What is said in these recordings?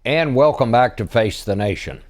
And welcome back to Face the Nation.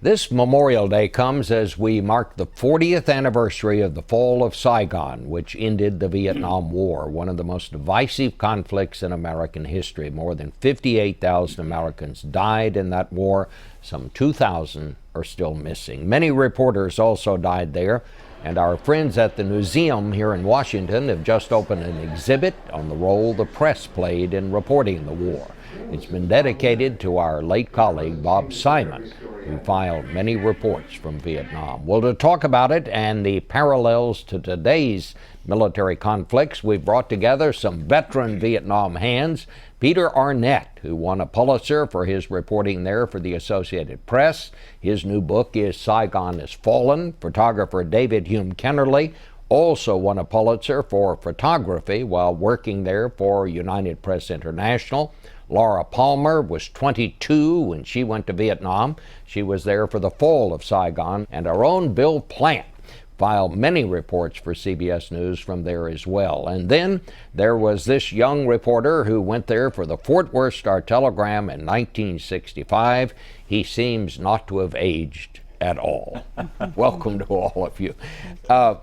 This Memorial Day comes as we mark the 40th anniversary of the fall of Saigon, which ended the Vietnam War, one of the most divisive conflicts in American history. More than 58,000 Americans died in that war. Some 2,000 are still missing. Many reporters also died there, and our friends at the museum here in Washington have just opened an exhibit on the role the press played in reporting the war. It's been dedicated to our late colleague, Bob Simon, who filed many reports from Vietnam. Well, to talk about it and the parallels to today's military conflicts, we've brought together some veteran Vietnam hands. Peter Arnett, who won a Pulitzer for his reporting there for the Associated Press. His new book is Saigon Has Fallen. Photographer David Hume Kennerly also won a Pulitzer for photography while working there for United Press International. Laura Palmer was 22 when she went to Vietnam. She was there for the fall of Saigon. And our own Bill Plante filed many reports for CBS News from there as well. And then there was this young reporter who went there for the Fort Worth Star-Telegram in 1965. He seems not to have aged at all. Welcome to all of you. I'm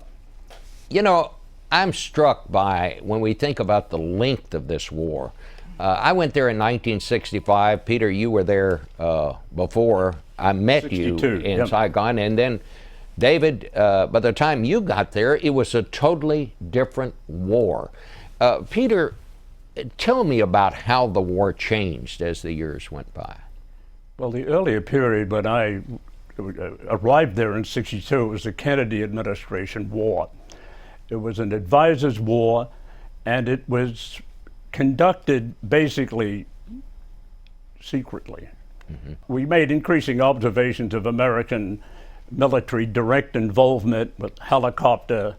struck by, when we think about the length of this war, I went there in 1965. Peter, you were there before. I met you in Saigon. And then, David, by the time you got there, it was a totally different war. Peter, tell me about how the war changed as the years went by. Well, the earlier period when I arrived there in '62 was the Kennedy administration war. It was an advisors' war, and it was conducted basically secretly. Mm-hmm. We made increasing observations of American military direct involvement with helicopter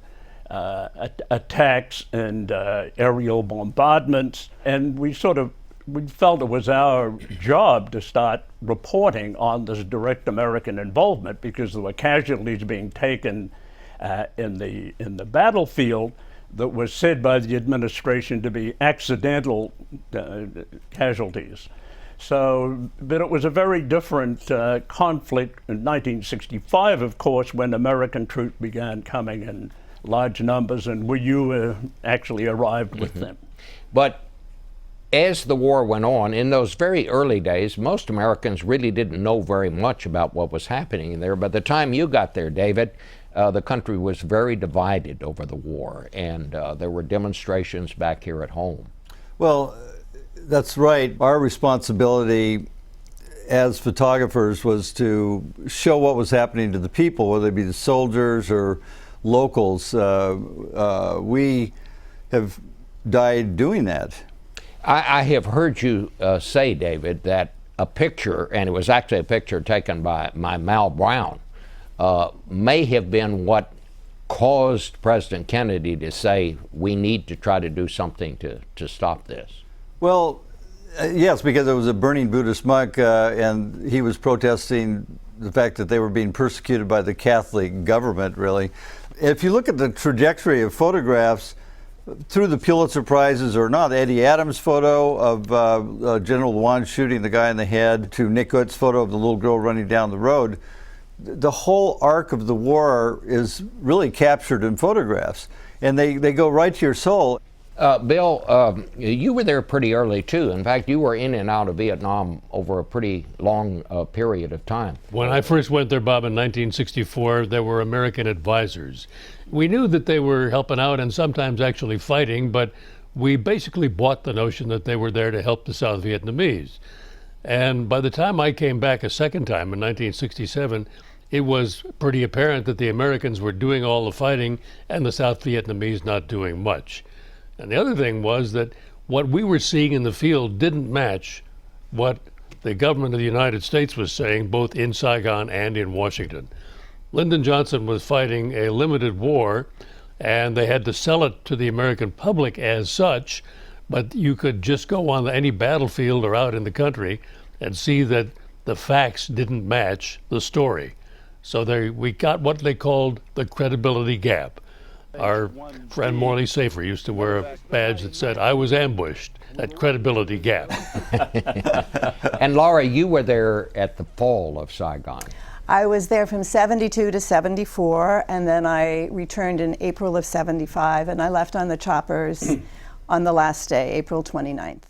attacks and aerial bombardments, and we felt it was our job to start reporting on this direct American involvement because there were casualties being taken in the battlefield that was said by the administration to be accidental casualties. But it was a very different conflict in 1965, of course, when American troops began coming in large numbers, and you actually arrived with them. But as the war went on, in those very early days, most Americans really didn't know very much about what was happening there. By the time you got there, David, the country was very divided over the war, and there were demonstrations back here at home. Well, that's right. Our responsibility as photographers was to show what was happening to the people, whether it be the soldiers or locals. We have died doing that. I have heard you say, David, that a picture, and it was actually a picture taken by Mal Brown, may have been what caused President Kennedy to say, we need to try to do something to stop this. Well, yes, because it was a burning Buddhist monk, and he was protesting the fact that they were being persecuted by the Catholic government, really. If you look at the trajectory of photographs, through the Pulitzer Prizes or not, Eddie Adams' photo of General Luan shooting the guy in the head, to Nick Ut's photo of the little girl running down the road, the whole arc of the war is really captured in photographs, and they go right to your soul. Bill, you were there pretty early too. In fact, you were in and out of Vietnam over a pretty long period of time. When I first went there, Bob, in 1964, there were American advisors. We knew that they were helping out and sometimes actually fighting, but we basically bought the notion that they were there to help the South Vietnamese. And by the time I came back a second time in 1967, it was pretty apparent that the Americans were doing all the fighting and the South Vietnamese not doing much. And the other thing was that what we were seeing in the field didn't match what the government of the United States was saying, both in Saigon and in Washington. Lyndon Johnson was fighting a limited war, and they had to sell it to the American public as such, but you could just go on any battlefield or out in the country and see that the facts didn't match the story. So we got what they called the credibility gap. Our friend Morley Safer used to wear a badge that said, "I was ambushed." that credibility gap. And Laura, you were there at the fall of Saigon. I was there from 72 to 74, and then I returned in April of 75, and I left on the choppers on the last day, April 29th.